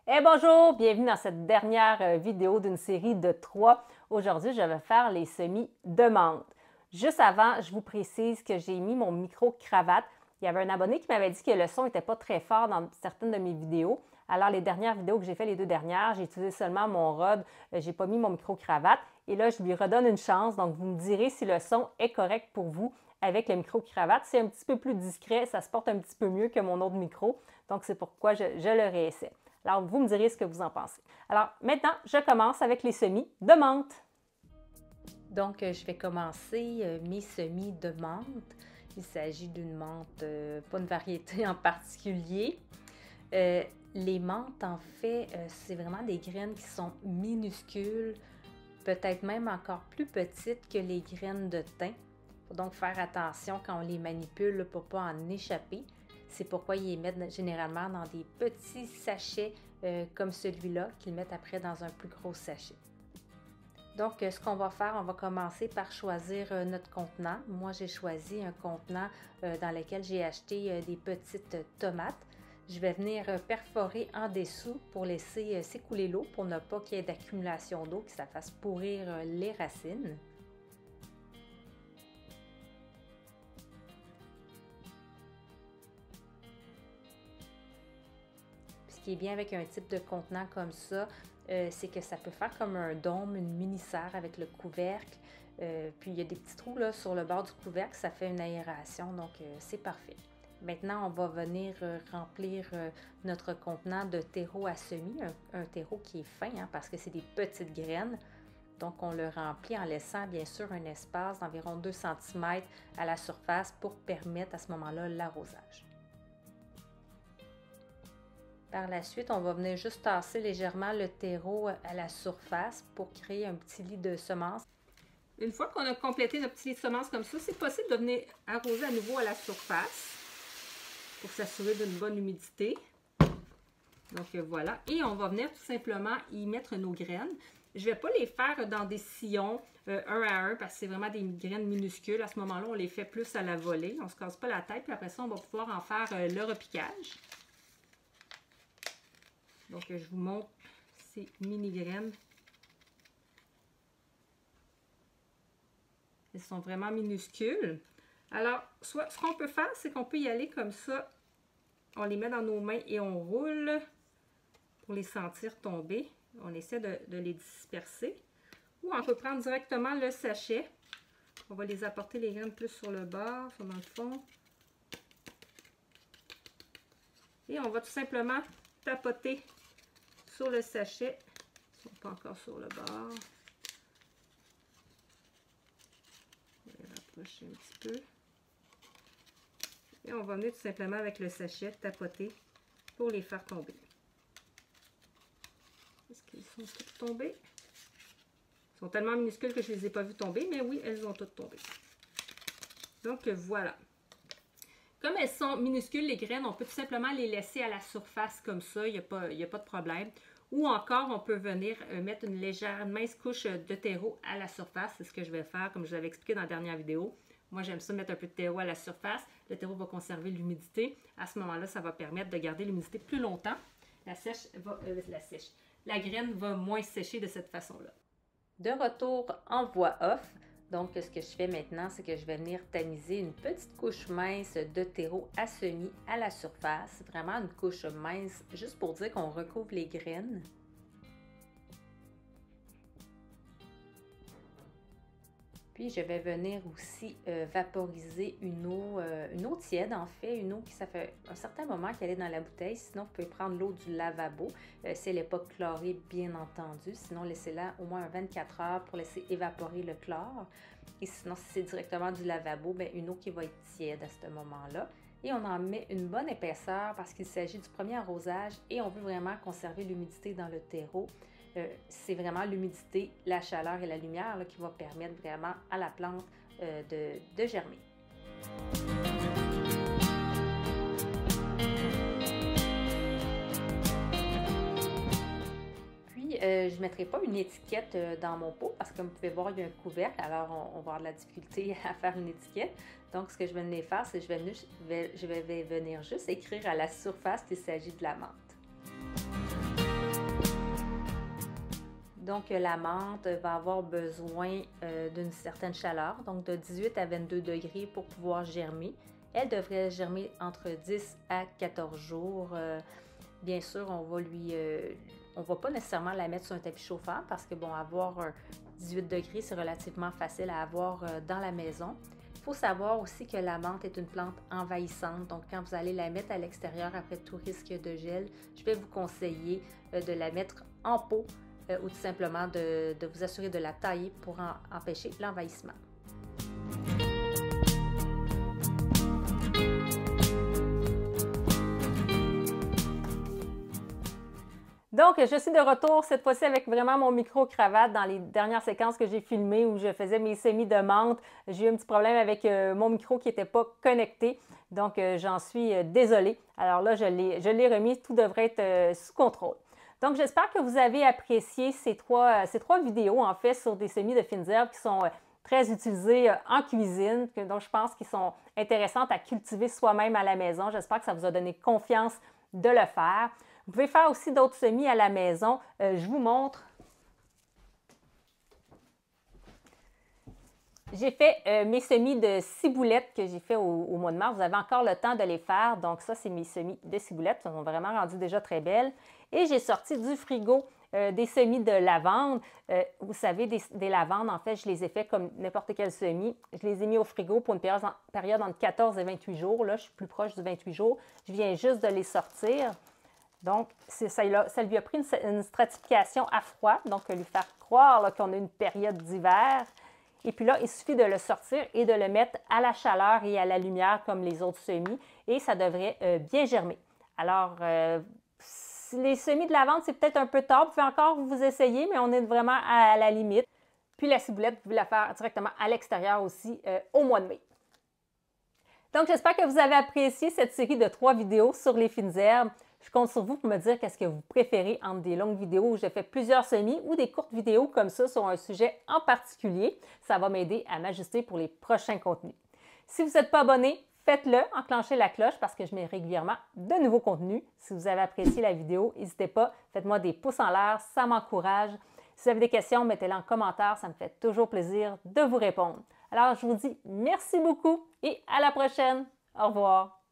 Bonjour, bienvenue dans cette dernière vidéo d'une série de 3. Aujourd'hui, je vais faire les semis de menthe. Juste avant, je vous précise que j'ai mis mon micro-cravate. Il y avait un abonné qui m'avait dit que le son n'était pas très fort dans certaines de mes vidéos. Alors, les dernières vidéos que j'ai fait, les deux dernières, j'ai utilisé seulement mon rod, je n'ai pas mis mon micro-cravate. Et là, je lui redonne une chance. Donc, vous me direz si le son est correct pour vous avec le micro-cravate. C'est un petit peu plus discret, ça se porte un petit peu mieux que mon autre micro. Donc, c'est pourquoi je le réessaie. Alors, vous me direz ce que vous en pensez. Alors, maintenant, je commence avec les semis de menthe. Donc, je vais commencer mes semis de menthe. Il s'agit d'une menthe, pas une variété en particulier. Les menthes, en fait, c'est vraiment des graines qui sont minuscules, peut-être même encore plus petites que les graines de thym. Il faut donc faire attention quand on les manipule pour ne pas en échapper. C'est pourquoi ils les mettent généralement dans des petits sachets comme celui-là, qu'ils mettent après dans un plus gros sachet. Donc, ce qu'on va faire, on va commencer par choisir notre contenant. Moi, j'ai choisi un contenant dans lequel j'ai acheté des petites tomates. Je vais venir perforer en dessous pour laisser s'écouler l'eau pour ne pas qu'il y ait d'accumulation d'eau, que ça fasse pourrir les racines. Ce qui est bien avec un type de contenant comme ça, c'est que ça peut faire comme un dôme, une mini-serre avec le couvercle. Puis il y a des petits trous là, sur le bord du couvercle, ça fait une aération, donc c'est parfait. Maintenant, on va venir remplir notre contenant de terreau à semis, un terreau qui est fin hein, parce que c'est des petites graines. Donc, on le remplit en laissant bien sûr un espace d'environ 2 cm à la surface pour permettre à ce moment-là l'arrosage. Par la suite, on va venir juste tasser légèrement le terreau à la surface pour créer un petit lit de semences. Une fois qu'on a complété notre petit lit de semences comme ça, c'est possible de venir arroser à nouveau à la surface pour s'assurer d'une bonne humidité. Donc voilà, et on va venir tout simplement y mettre nos graines. Je ne vais pas les faire dans des sillons un à un parce que c'est vraiment des graines minuscules. À ce moment-là, on les fait plus à la volée. On ne se casse pas la tête, puis après ça, on va pouvoir en faire le repiquage. Donc, je vous montre ces mini-graines. Elles sont vraiment minuscules. Alors, ce qu'on peut faire, c'est qu'on peut y aller comme ça. On les met dans nos mains et on roule pour les sentir tomber. On essaie de les disperser. Ou on peut prendre directement le sachet. On va les apporter les graines plus sur le bord, sur dans le fond. Et on va tout simplement tapoter sur le sachet. Ils ne sont pas encore sur le bord. On va les rapprocher un petit peu. Et on va venir tout simplement avec le sachet tapoter pour les faire tomber. Est-ce qu'ils sont toutes tombées? Ils sont tellement minuscules que je ne les ai pas vues tomber, mais oui, elles ont toutes tombé. Donc voilà. Comme elles sont minuscules, les graines, on peut tout simplement les laisser à la surface comme ça, il n'y a pas de problème. Ou encore, on peut venir mettre une légère, mince couche de terreau à la surface. C'est ce que je vais faire, comme je l'avais expliqué dans la dernière vidéo. Moi, j'aime ça mettre un peu de terreau à la surface. Le terreau va conserver l'humidité. À ce moment-là, ça va permettre de garder l'humidité plus longtemps. La graine va moins sécher de cette façon-là. De retour en voix off. Donc, ce que je fais maintenant, c'est que je vais venir tamiser une petite couche mince de terreau à semis à la surface. Vraiment une couche mince, juste pour dire qu'on recouvre les graines. Puis, je vais venir aussi vaporiser une eau tiède, en fait, une eau qui, ça fait un certain moment qu'elle est dans la bouteille. Sinon, vous pouvez prendre l'eau du lavabo, si elle n'est pas chlorée, bien entendu. Sinon, laissez-la au moins 24 heures pour laisser évaporer le chlore. Et sinon, si c'est directement du lavabo, bien, une eau qui va être tiède à ce moment-là. Et on en met une bonne épaisseur parce qu'il s'agit du premier arrosage et on veut vraiment conserver l'humidité dans le terreau. C'est vraiment l'humidité, la chaleur et la lumière là, qui va permettre vraiment à la plante de germer. Puis, je ne mettrai pas une étiquette dans mon pot parce que comme vous pouvez voir, il y a un couvercle, alors on va avoir de la difficulté à faire une étiquette. Donc, ce que je vais venir faire, c'est que je vais venir juste écrire à la surface qu'il s'agit de la menthe. Donc, la menthe va avoir besoin d'une certaine chaleur, donc de 18 à 22 degrés pour pouvoir germer. Elle devrait germer entre 10 à 14 jours. Bien sûr, on va pas nécessairement la mettre sur un tapis chauffant parce que, bon, avoir 18 degrés, c'est relativement facile à avoir dans la maison. Il faut savoir aussi que la menthe est une plante envahissante. Donc, quand vous allez la mettre à l'extérieur après tout risque de gel, je vais vous conseiller de la mettre en pot ou tout simplement de vous assurer de la tailler pour empêcher l'envahissement. Donc, je suis de retour cette fois-ci avec vraiment mon micro-cravate dans les dernières séquences que j'ai filmées où je faisais mes semis de menthe. J'ai eu un petit problème avec mon micro qui n'était pas connecté. Donc, j'en suis désolée. Alors là, je l'ai remis. Tout devrait être sous contrôle. Donc, j'espère que vous avez apprécié ces trois vidéos, en fait, sur des semis de fines herbes qui sont très utilisées en cuisine, donc je pense qu'ils sont intéressantes à cultiver soi-même à la maison. J'espère que ça vous a donné confiance de le faire. Vous pouvez faire aussi d'autres semis à la maison. Je vous montre. J'ai fait mes semis de ciboulettes que j'ai fait au mois de mars. Vous avez encore le temps de les faire. Donc ça, c'est mes semis de ciboulettes. Ils sont vraiment rendus déjà très belles. Et j'ai sorti du frigo des semis de lavande. Vous savez, des lavandes, en fait, je les ai fait comme n'importe quel semis. Je les ai mis au frigo pour une période entre 14 et 28 jours. Là, je suis plus proche du 28 jours. Je viens juste de les sortir. Donc, ça lui a pris une stratification à froid, donc lui faire croire qu'on a une période d'hiver. Et puis là, il suffit de le sortir et de le mettre à la chaleur et à la lumière comme les autres semis et ça devrait bien germer. Alors, les semis de lavande, c'est peut-être un peu tard. Vous pouvez encore vous essayer, mais on est vraiment à la limite. Puis la ciboulette, vous pouvez la faire directement à l'extérieur aussi au mois de mai. Donc, j'espère que vous avez apprécié cette série de 3 vidéos sur les fines herbes. Je compte sur vous pour me dire qu'est-ce que vous préférez entre des longues vidéos où je fais plusieurs semis ou des courtes vidéos comme ça sur un sujet en particulier. Ça va m'aider à m'ajuster pour les prochains contenus. Si vous n'êtes pas abonné, faites-le, enclenchez la cloche parce que je mets régulièrement de nouveaux contenus. Si vous avez apprécié la vidéo, n'hésitez pas, faites-moi des pouces en l'air, ça m'encourage. Si vous avez des questions, mettez-les en commentaire, ça me fait toujours plaisir de vous répondre. Alors, je vous dis merci beaucoup et à la prochaine. Au revoir.